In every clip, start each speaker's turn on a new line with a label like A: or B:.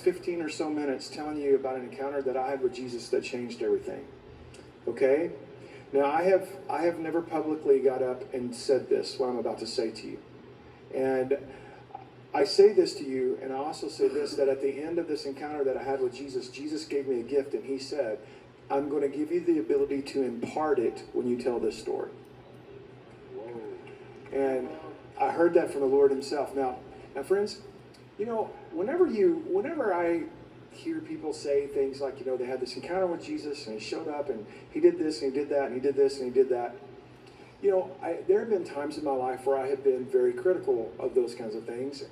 A: 15 or so minutes telling you about an encounter that I had with Jesus that changed everything. Okay? Now I have never publicly got up and said this, what I'm about to say to you. And I say this to you, and I also say this, that at the end of this encounter that I had with Jesus, Jesus gave me a gift, and he said, I'm going to give you the ability to impart it when you tell this story. And I heard that from the Lord himself. Now friends, whenever I hear people say things like, they had this encounter with Jesus and he showed up and he did this and he did that and he did this and he did that. There have been times in my life where I have been very critical of those kinds of things.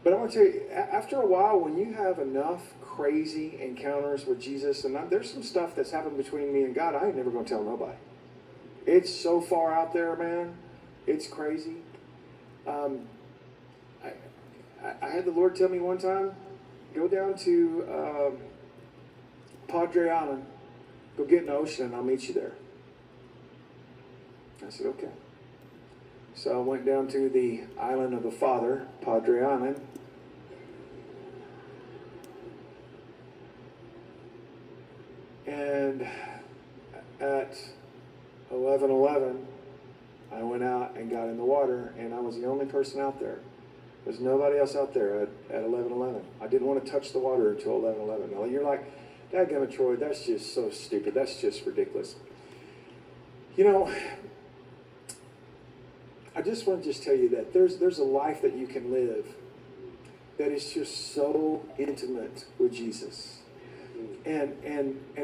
A: But I want to tell you, after a while, when you have enough crazy encounters with Jesus, and there's some stuff that's happened between me and God, I ain't never going to tell nobody. It's so far out there, man. It's crazy. I had the Lord tell me one time, go down to Padre Island, go get in the ocean, and I'll meet you there. I said, okay. So I went down to the island of the Father, Padre Island. And at 11:11, I went out and got in the water, and I was the only person out there. There's nobody else out there at 11:11. I didn't want to touch the water until 11:11. Now you're like, dadgummit, Troy, that's just so stupid. That's just ridiculous. I just want to tell you that there's a life that you can live that is just so intimate with Jesus. And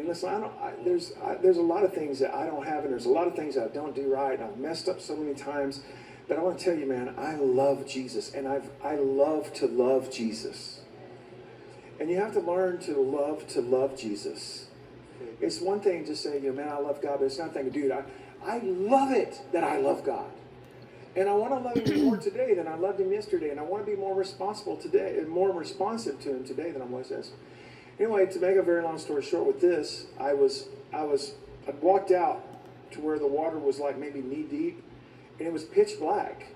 A: listen, there's a lot of things that I don't have, and there's a lot of things that I don't do right, and I've messed up so many times. But I want to tell you, man, I love Jesus, and I love to love Jesus. And you have to learn to love Jesus. It's one thing to say, man, I love God, but it's another thing to do. I love it that I love God. And I want to love him more today than I loved him yesterday. And I want to be more responsible today and more responsive to him today than I was yesterday. Anyway, to make a very long story short with this, I walked out to where the water was like maybe knee deep, and it was pitch black.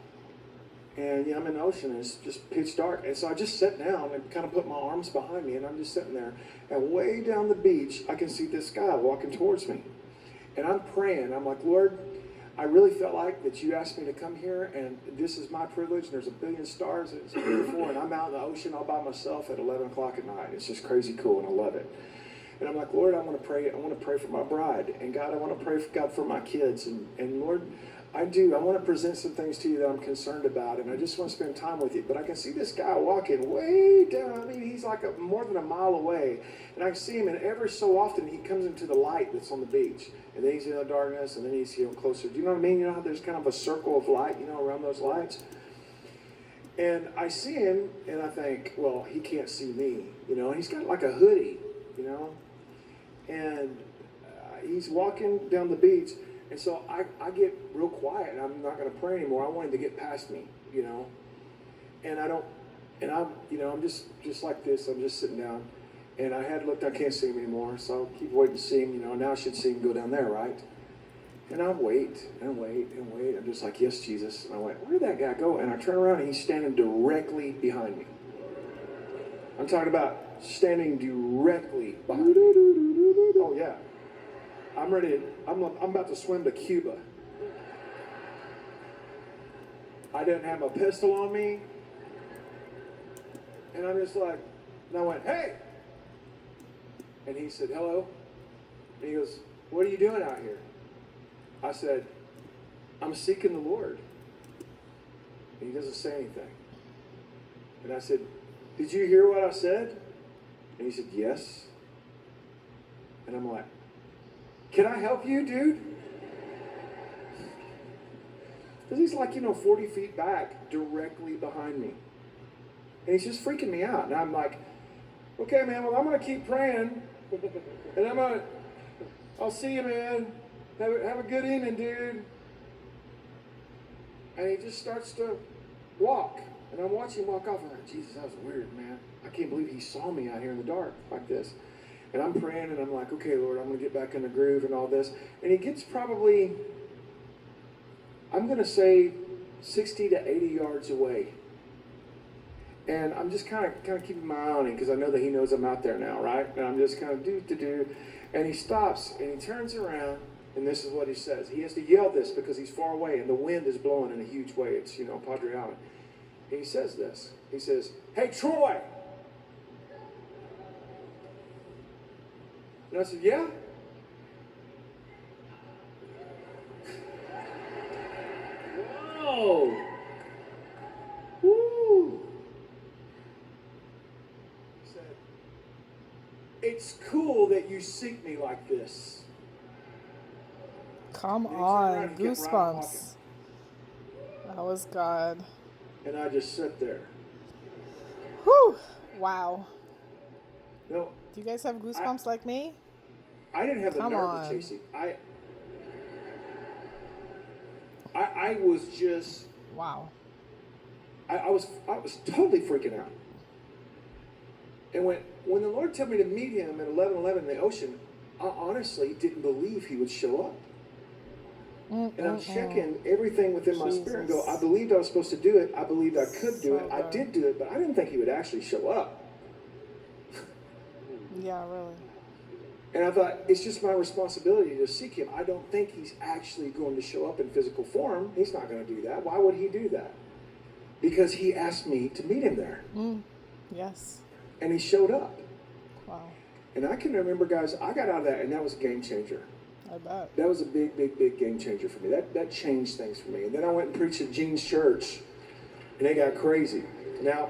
A: And I'm in the ocean, and it's just pitch dark. And so I just sat down and kind of put my arms behind me, and I'm just sitting there. And way down the beach, I can see this guy walking towards me. And I'm praying. I'm like, Lord, I really felt like that you asked me to come here, and this is my privilege, and there's a billion stars, and it's beautiful, and I'm out in the ocean all by myself at 11 o'clock at night. It's just crazy cool, and I love it. And I'm like, Lord, I want to pray for my bride, and God, I want to pray for God for my kids, and Lord, I want to present some things to you that I'm concerned about, and I just want to spend time with you. But I can see this guy walking way down. I mean, he's like more than a mile away, and I see him, and every so often he comes into the light that's on the beach, and then he's in the darkness, and then he's closer. Do you know what I mean? You know how there's kind of a circle of light, around those lights? And I see him, and I think, well, he can't see me, He's got like a hoodie, and he's walking down the beach. And so I get real quiet, and I'm not going to pray anymore. I want him to get past me, And I'm just like this. I'm just sitting down. And I had looked, I can't see him anymore. So I'll keep waiting to see him, Now I should see him go down there, right? And I wait and wait and wait. I'm just like, yes, Jesus. And I went, where did that guy go? And I turn around, and he's standing directly behind me. I'm talking about standing directly behind me. Oh, yeah. I'm ready. I'm about to swim to Cuba. I didn't have a pistol on me. And I'm just like, and I went, hey! And he said, hello. And he goes, what are you doing out here? I said, I'm seeking the Lord. And he doesn't say anything. And I said, did you hear what I said? And he said, yes. And I'm like, can I help you, dude? Because he's like, 40 feet back, directly behind me. And he's just freaking me out. And I'm like, okay, man, well, I'm going to keep praying. And I'll see you, man. Have a good evening, dude. And he just starts to walk. And I'm watching him walk off. I'm like, Jesus, that was weird, man. I can't believe he saw me out here in the dark like this. And I'm praying, and I'm like, okay, Lord, I'm going to get back in the groove and all this. And he gets probably, I'm going to say, 60 to 80 yards away. And I'm just kind of keeping my eye on him because I know that he knows I'm out there now, right? And I'm just kind of do. And he stops and he turns around and this is what he says. He has to yell this because he's far away and the wind is blowing in a huge way. It's, Padre Island. And he says this. He says, "Hey, Troy." And I said, "Yeah?" Whoa. Woo. He said, "It's cool that you seek me like this."
B: Come
A: And he turned around
B: on,
A: and kept right
B: goosebumps.
A: walking.
B: That was God.
A: And I just sat there.
B: Whew. Wow.
A: No,
B: Do you guys have goosebumps like me?
A: I didn't have the
B: Come
A: nerve
B: on.
A: to chase him. I was just,
B: Wow.
A: I was totally freaking out. And when the Lord told me to meet him at 11:11 in the ocean, I honestly didn't believe he would show up. And I'm checking everything within my spirit and go, I believed I was supposed to do it. I believed I could do it. I did do it, but I didn't think he would actually show up.
B: Yeah, really.
A: And I thought, it's just my responsibility to seek him. I don't think he's actually going to show up in physical form. He's not going to do that. Why would he do that? Because he asked me to meet him there.
B: Yes.
A: And he showed up.
B: Wow.
A: And I can remember, guys, I got out of that, and that was a game changer.
B: I bet.
A: That was a big, big, big game changer for me. That changed things for me. And then I went and preached at Gene's church, and they got crazy. Now,